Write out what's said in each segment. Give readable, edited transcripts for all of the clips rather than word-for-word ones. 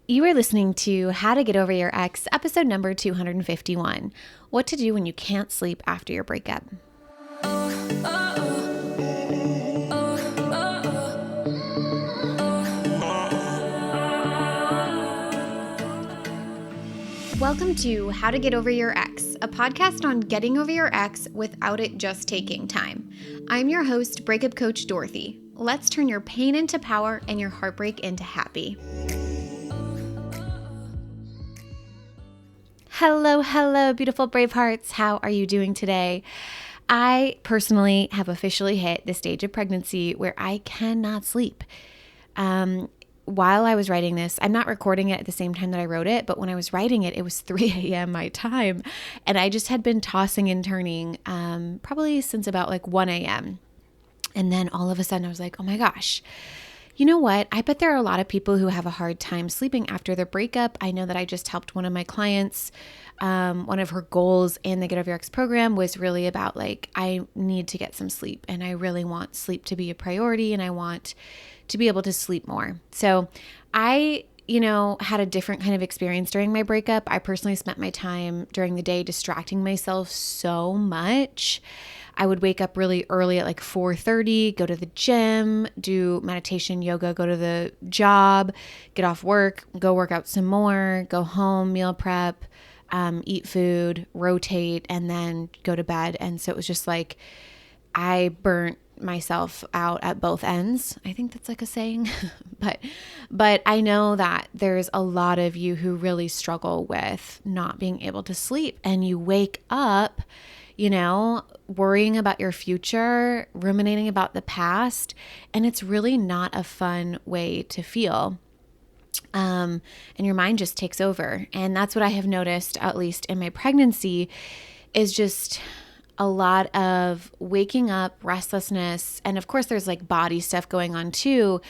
You are listening to How to Get Over Your Ex, episode number 251, What to Do When You Can't Sleep After Your Breakup. Welcome to How to Get Over Your Ex, a podcast on getting over your ex without it just taking time. I'm your host, Breakup Coach Dorothy. Let's turn your pain into power and your heartbreak into happy. Hello, beautiful brave hearts. How are you doing today? I personally have officially hit the stage of pregnancy where I cannot sleep. While I was writing this, I'm not recording it at the same time that I wrote it, but when I was writing it, it was 3 a.m. my time. And I just had been tossing and turning probably since about like 1 a.m. And then all of a sudden I was like, oh my gosh. You know what? I bet there are a lot of people who have a hard time sleeping after their breakup. I know that I just helped one of my clients. One of her goals in the Get Over Your Ex program was really about like, I need to get some sleep and I really want sleep to be a priority and I want to be able to sleep more. So I had a different kind of experience during my breakup. I personally spent my time during the day distracting myself so much. I would wake up really early at like 4:30, go to the gym, do meditation, yoga, go to the job, get off work, go work out some more, go home, meal prep, eat food, rotate, and then go to bed. And so it was just like I burnt myself out at both ends. I think that's like a saying, but I know that there's a lot of you who really struggle with not being able to sleep, and you wake up, worrying about your future, ruminating about the past, and it's really not a fun way to feel. And your mind just takes over. And that's what I have noticed, at least in my pregnancy, is just a lot of waking up, restlessness, and of course there's like body stuff going on too,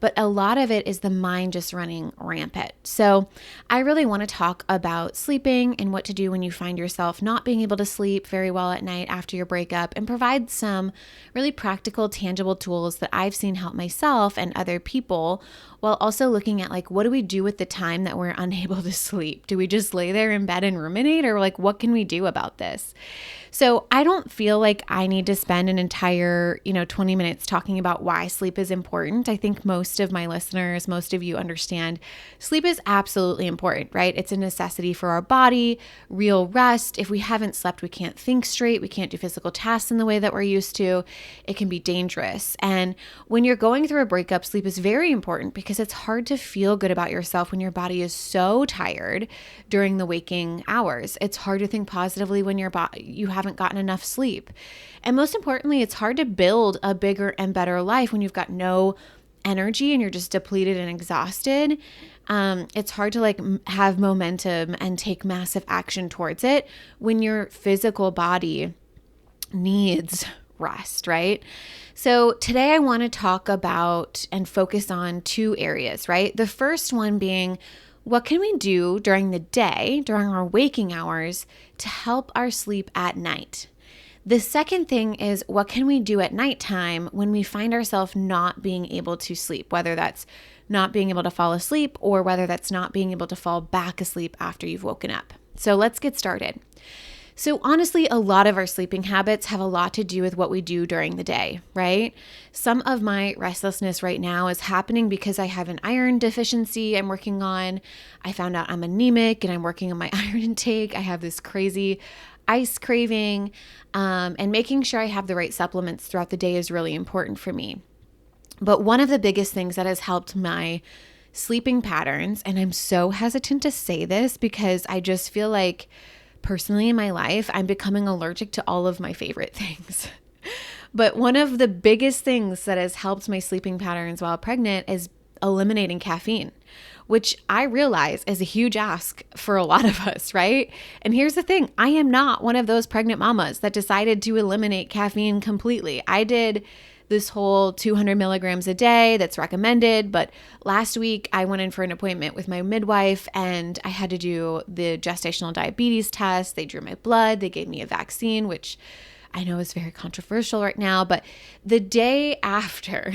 but a lot of it is the mind just running rampant. So I really want to talk about sleeping and what to do when you find yourself not being able to sleep very well at night after your breakup, and provide some really practical, tangible tools that I've seen help myself and other people, while also looking at like, what do we do with the time that we're unable to sleep? Do we just lay there in bed and ruminate, or like, what can we do about this? So I don't feel like I need to spend an entire, 20 minutes talking about why sleep is important. I think most of my listeners, most of you understand sleep is absolutely important, right? It's a necessity for our body, real rest. If we haven't slept, we can't think straight. We can't do physical tasks in the way that we're used to. It can be dangerous. And when you're going through a breakup, sleep is very important because it's hard to feel good about yourself when your body is so tired during the waking hours. It's hard to think positively when you haven't gotten enough sleep. And most importantly, it's hard to build a bigger and better life when you've got no energy and you're just depleted and exhausted. It's hard to like have momentum and take massive action towards it when your physical body needs rest, right? So today I want to talk about and focus on two areas, right? The first one being, what can we do during the day, during our waking hours, to help our sleep at night? The second thing is, what can we do at nighttime when we find ourselves not being able to sleep, whether that's not being able to fall asleep or whether that's not being able to fall back asleep after you've woken up. So let's get started. So honestly, a lot of our sleeping habits have a lot to do with what we do during the day, right? Some of my restlessness right now is happening because I have an iron deficiency I'm working on. I found out I'm anemic and I'm working on my iron intake. I have this crazy ice craving, and making sure I have the right supplements throughout the day is really important for me. But one of the biggest things that has helped my sleeping patterns, and I'm so hesitant to say this because I just feel like personally in my life, I'm becoming allergic to all of my favorite things. But one of the biggest things that has helped my sleeping patterns while pregnant is eliminating caffeine, which I realize is a huge ask for a lot of us, right? And here's the thing, I am not one of those pregnant mamas that decided to eliminate caffeine completely. I did this whole 200 milligrams a day that's recommended, but last week I went in for an appointment with my midwife and I had to do the gestational diabetes test. They drew my blood, they gave me a vaccine, which I know is very controversial right now, but the day after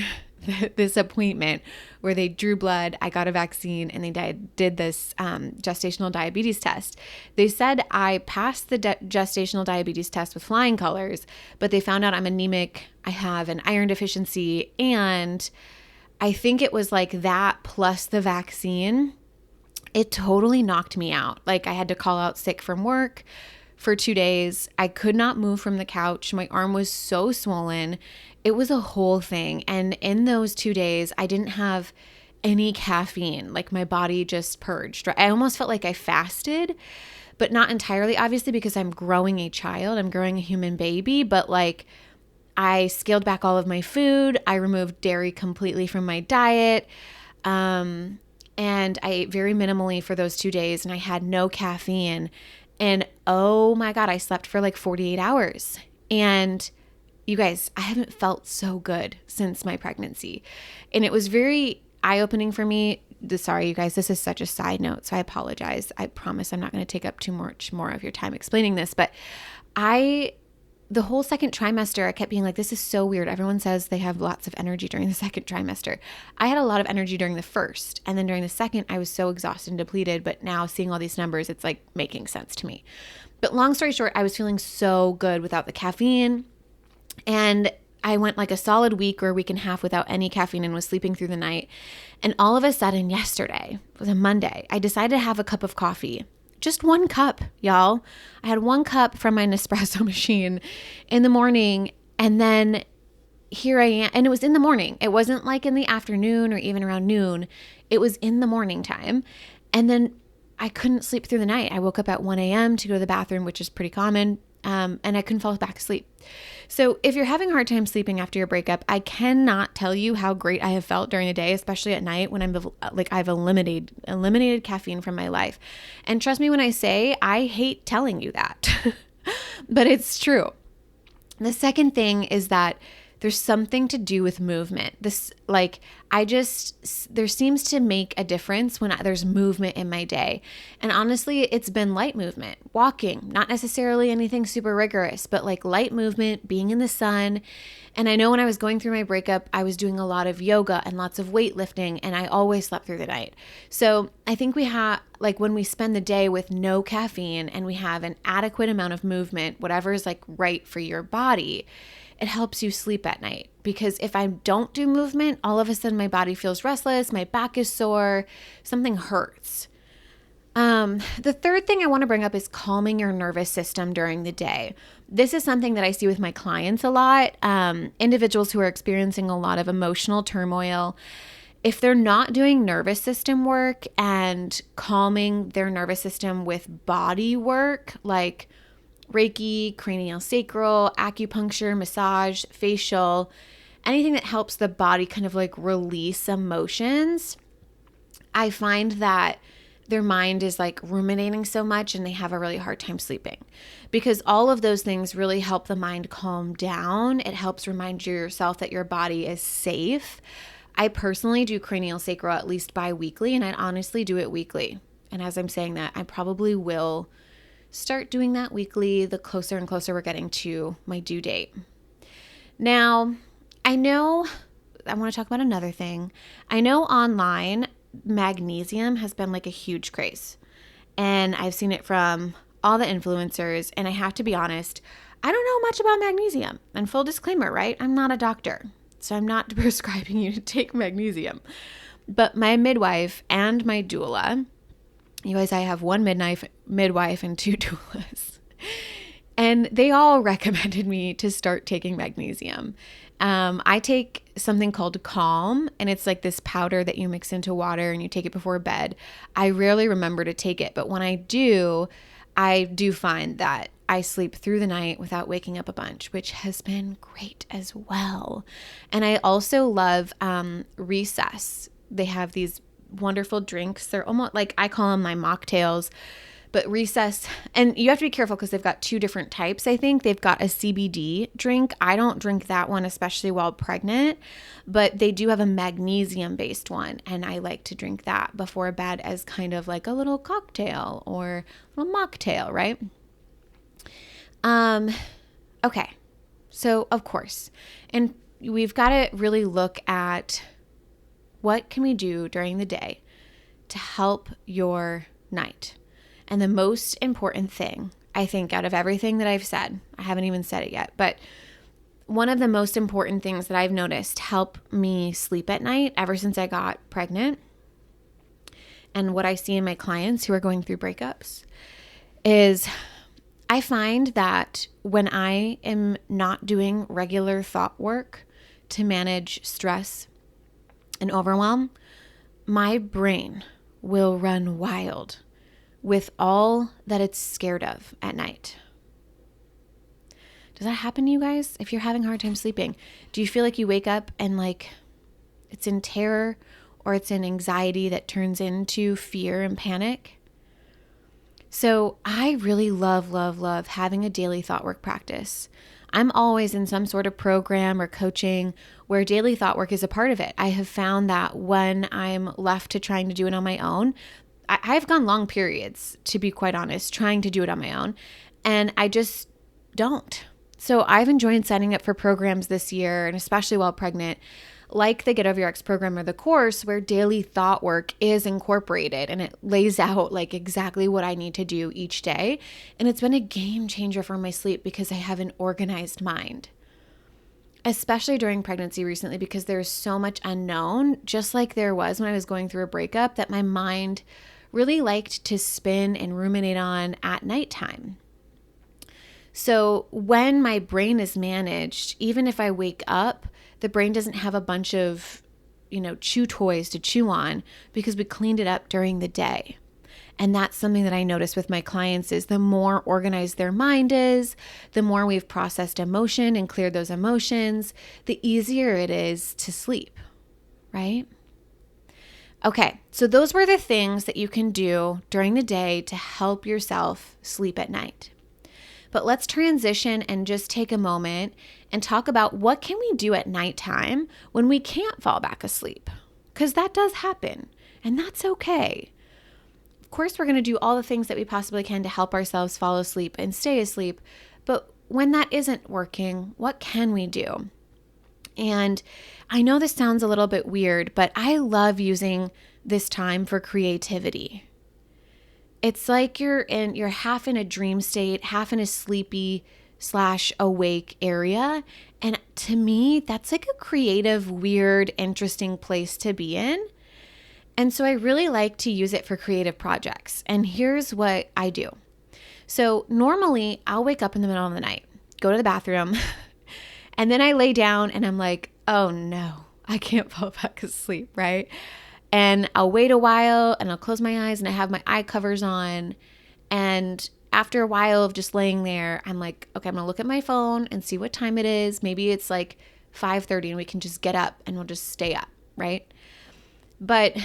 this appointment where they drew blood, I got a vaccine, and they did this gestational diabetes test. They said I passed the gestational diabetes test with flying colors, but they found out I'm anemic, I have an iron deficiency, and I think it was like that plus the vaccine. It totally knocked me out. Like, I had to call out sick from work for 2 days. I could not move from the couch. My arm was so swollen. It was a whole thing. And in those 2 days, I didn't have any caffeine. Like, my body just purged. I almost felt like I fasted, but not entirely, obviously, because I'm growing a child. I'm growing a human baby. But like, I scaled back all of my food. I removed dairy completely from my diet. And I ate very minimally for those 2 days, and I had no caffeine. And oh my God, I slept for like 48 hours. And you guys, I haven't felt so good since my pregnancy. And it was very eye-opening for me. Sorry, you guys, this is such a side note, so I apologize. I promise I'm not going to take up too much more of your time explaining this. But the whole second trimester, I kept being like, this is so weird. Everyone says they have lots of energy during the second trimester. I had a lot of energy during the first, and then during the second, I was so exhausted and depleted. But now seeing all these numbers, it's like making sense to me. But long story short, I was feeling so good without the caffeine. And I went like a solid week or a week and a half without any caffeine and was sleeping through the night. And all of a sudden yesterday, it was a Monday, I decided to have a cup of coffee. Just 1 cup, y'all. I had 1 cup from my Nespresso machine in the morning, and then here I am. And it was in the morning. It wasn't like in the afternoon or even around noon. It was in the morning time. And then I couldn't sleep through the night. I woke up at 1 a.m. to go to the bathroom, which is pretty common, and I couldn't fall back asleep. So if you're having a hard time sleeping after your breakup, I cannot tell you how great I have felt during the day, especially at night when I've eliminated caffeine from my life. And trust me when I say I hate telling you that, but it's true. The second thing is that there's something to do with movement. There seems to make a difference when there's movement in my day. And honestly, it's been light movement, walking, not necessarily anything super rigorous, but like light movement, being in the sun. And I know when I was going through my breakup, I was doing a lot of yoga and lots of weightlifting, and I always slept through the night. So I think we have, like, when we spend the day with no caffeine and we have an adequate amount of movement, whatever is like right for your body, it helps you sleep at night. Because if I don't do movement, all of a sudden my body feels restless, my back is sore, something hurts. The third thing I want to bring up is calming your nervous system during the day. This is something that I see with my clients a lot, individuals who are experiencing a lot of emotional turmoil. If they're not doing nervous system work and calming their nervous system with body work, like Reiki, cranial sacral, acupuncture, massage, facial, anything that helps the body kind of like release emotions, I find that their mind is like ruminating so much and they have a really hard time sleeping, because all of those things really help the mind calm down. It helps remind yourself that your body is safe. I personally do cranial sacral at least bi-weekly, and I honestly do it weekly. And as I'm saying that, I probably will start doing that weekly the closer and closer we're getting to my due date. Now, I want to talk about another thing. I know online magnesium has been like a huge craze, and I've seen it from all the influencers, and I have to be honest, I don't know much about magnesium. And full disclaimer, right? I'm not a doctor, so I'm not prescribing you to take magnesium. But my midwife and my doula, you guys, I have one midwife and 2 doulas, and they all recommended me to start taking magnesium. I take something called Calm, and it's like this powder that you mix into water and you take it before bed. I rarely remember to take it, but when I do find that I sleep through the night without waking up a bunch, which has been great as well. And I also love Recess. They have these wonderful drinks. They're almost like, I call them my mocktails, but Recess, and you have to be careful because they've got 2 different types. I think they've got a CBD drink. I don't drink that one, especially while pregnant, but they do have a magnesium based one, and I like to drink that before bed as kind of like a little cocktail or a little mocktail, right? Okay. So of course, and we've got to really look at what can we do during the day to help your night. And the most important thing, I think, out of everything that I've said, I haven't even said it yet, but one of the most important things that I've noticed help me sleep at night ever since I got pregnant, and what I see in my clients who are going through breakups, is I find that when I am not doing regular thought work to manage stress and overwhelm, my brain will run wild with all that it's scared of at night. Does that happen to you guys? If you're having a hard time sleeping, do you feel like you wake up and like it's in terror or it's in anxiety that turns into fear and panic? So I really love having a daily thought work practice. I'm always in some sort of program or coaching where daily thought work is a part of it. I have found that when I'm left to trying to do it on my own, I've gone long periods, to be quite honest, trying to do it on my own, and I just don't. So I've enjoyed signing up for programs this year, and especially while pregnant, like the Get Over Your Ex program or the course, where daily thought work is incorporated and it lays out like exactly what I need to do each day. And it's been a game changer for my sleep because I have an organized mind, especially during pregnancy recently, because there's so much unknown, just like there was when I was going through a breakup, that my mind really liked to spin and ruminate on at nighttime. So when my brain is managed, even if I wake up, the brain doesn't have a bunch of, chew toys to chew on because we cleaned it up during the day. And that's something that I notice with my clients is the more organized their mind is, the more we've processed emotion and cleared those emotions, the easier it is to sleep, right? Okay, so those were the things that you can do during the day to help yourself sleep at night. But let's transition and just take a moment and talk about what can we do at nighttime when we can't fall back asleep, because that does happen and that's okay. Of course, we're going to do all the things that we possibly can to help ourselves fall asleep and stay asleep. But when that isn't working, what can we do? And I know this sounds a little bit weird, but I love using this time for creativity. It's like you're half in a dream state, half in a sleepy / awake area. And to me, that's like a creative, weird, interesting place to be in. And so I really like to use it for creative projects. And here's what I do. So normally I'll wake up in the middle of the night, go to the bathroom, and then I lay down and I'm like, oh no, I can't fall back asleep, right? And I'll wait a while and I'll close my eyes and I have my eye covers on. And after a while of just laying there, I'm like, okay, I'm going to look at my phone and see what time it is. Maybe it's like 5:30 and we can just get up and we'll just stay up, right? But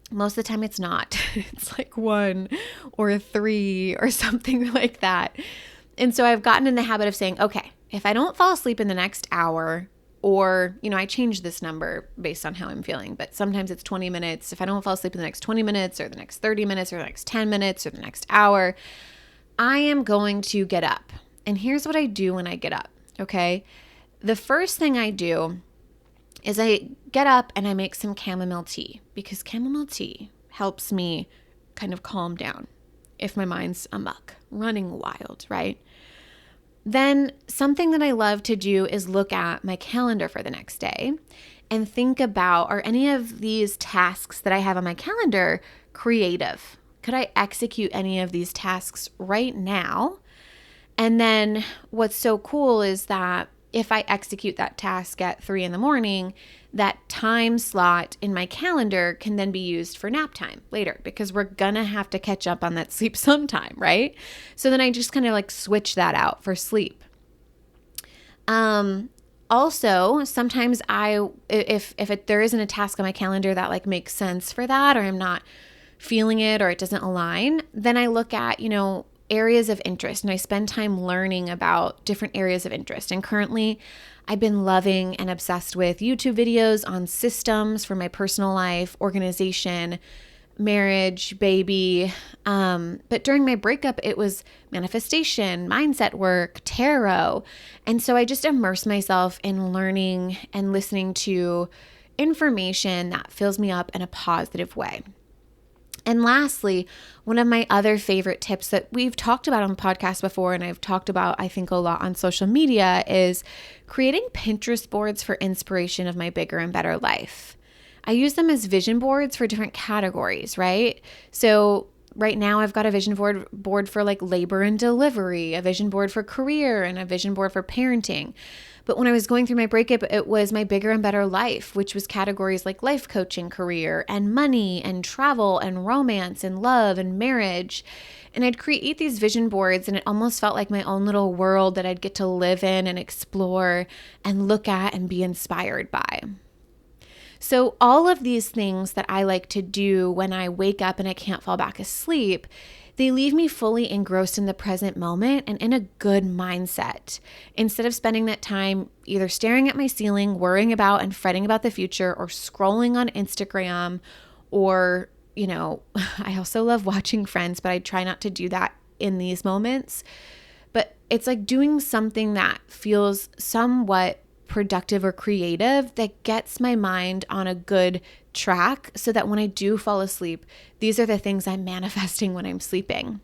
most of the time it's not. It's like 1 or 3 or something like that. And so I've gotten in the habit of saying, okay, if I don't fall asleep in the next hour, or, I change this number based on how I'm feeling, but sometimes it's 20 minutes. If I don't fall asleep in the next 20 minutes or the next 30 minutes or the next 10 minutes or the next hour, I am going to get up. And here's what I do when I get up, okay? The first thing I do is I get up and I make some chamomile tea, because chamomile tea helps me kind of calm down if my mind's amuck, running wild, right? Then something that I love to do is look at my calendar for the next day and think about, are any of these tasks that I have on my calendar creative? Could I execute any of these tasks right now? And then what's so cool is that if I execute that task at 3 a.m, that time slot in my calendar can then be used for nap time later, because we're gonna have to catch up on that sleep sometime, right? So then I just kind of like switch that out for sleep. Also, sometimes there isn't a task on my calendar that like makes sense for that, or I'm not feeling it, or it doesn't align, then I look at, areas of interest, and I spend time learning about different areas of interest. And currently I've been loving and obsessed with YouTube videos on systems for my personal life, organization, marriage, baby. But during my breakup, it was manifestation, mindset work, tarot. And so I just immerse myself in learning and listening to information that fills me up in a positive way. And lastly, one of my other favorite tips that we've talked about on the podcast before, and I've talked about, I think, a lot on social media, is creating Pinterest boards for inspiration of my bigger and better life. I use them as vision boards for different categories, right? So right now I've got a vision board for like labor and delivery, a vision board for career, and a vision board for parenting. But when I was going through my breakup, it was my bigger and better life, which was categories like life coaching, career, and money, and travel, and romance, and love, and marriage. And I'd create these vision boards, and it almost felt like my own little world that I'd get to live in and explore and look at and be inspired by. So all of these things that I like to do when I wake up and I can't fall back asleep, they leave me fully engrossed in the present moment and in a good mindset. Instead of spending that time either staring at my ceiling, worrying about and fretting about the future, or scrolling on Instagram, or, I also love watching Friends, but I try not to do that in these moments. But it's like doing something that feels somewhat productive or creative that gets my mind on a good track so that when I do fall asleep, these are the things I'm manifesting when I'm sleeping,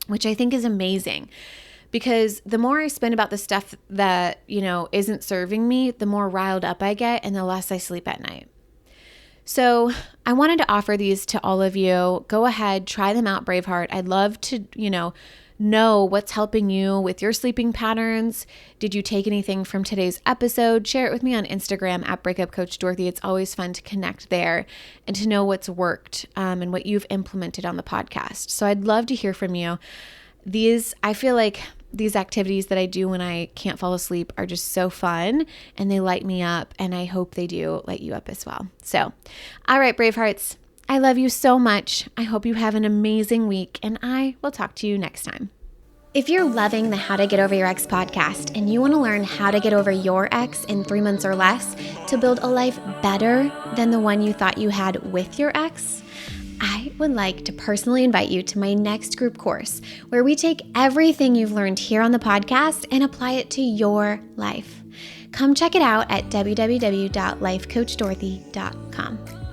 which I think is amazing, because the more I spend about the stuff that, isn't serving me, the more riled up I get and the less I sleep at night. So I wanted to offer these to all of you. Go ahead, try them out, Braveheart. I'd love to, know what's helping you with your sleeping patterns. Did you take anything from today's episode? Share it with me on Instagram at Breakup Coach Dorothy. It's always fun to connect there and to know what's worked and what you've implemented on the podcast. So I'd love to hear from you. I feel like these activities that I do when I can't fall asleep are just so fun and they light me up, and I hope they do light you up as well. So, all right, Bravehearts. I love you so much. I hope you have an amazing week, and I will talk to you next time. If you're loving the How to Get Over Your Ex podcast and you want to learn how to get over your ex in 3 months or less to build a life better than the one you thought you had with your ex, I would like to personally invite you to my next group course where we take everything you've learned here on the podcast and apply it to your life. Come check it out at www.lifecoachdorothy.com.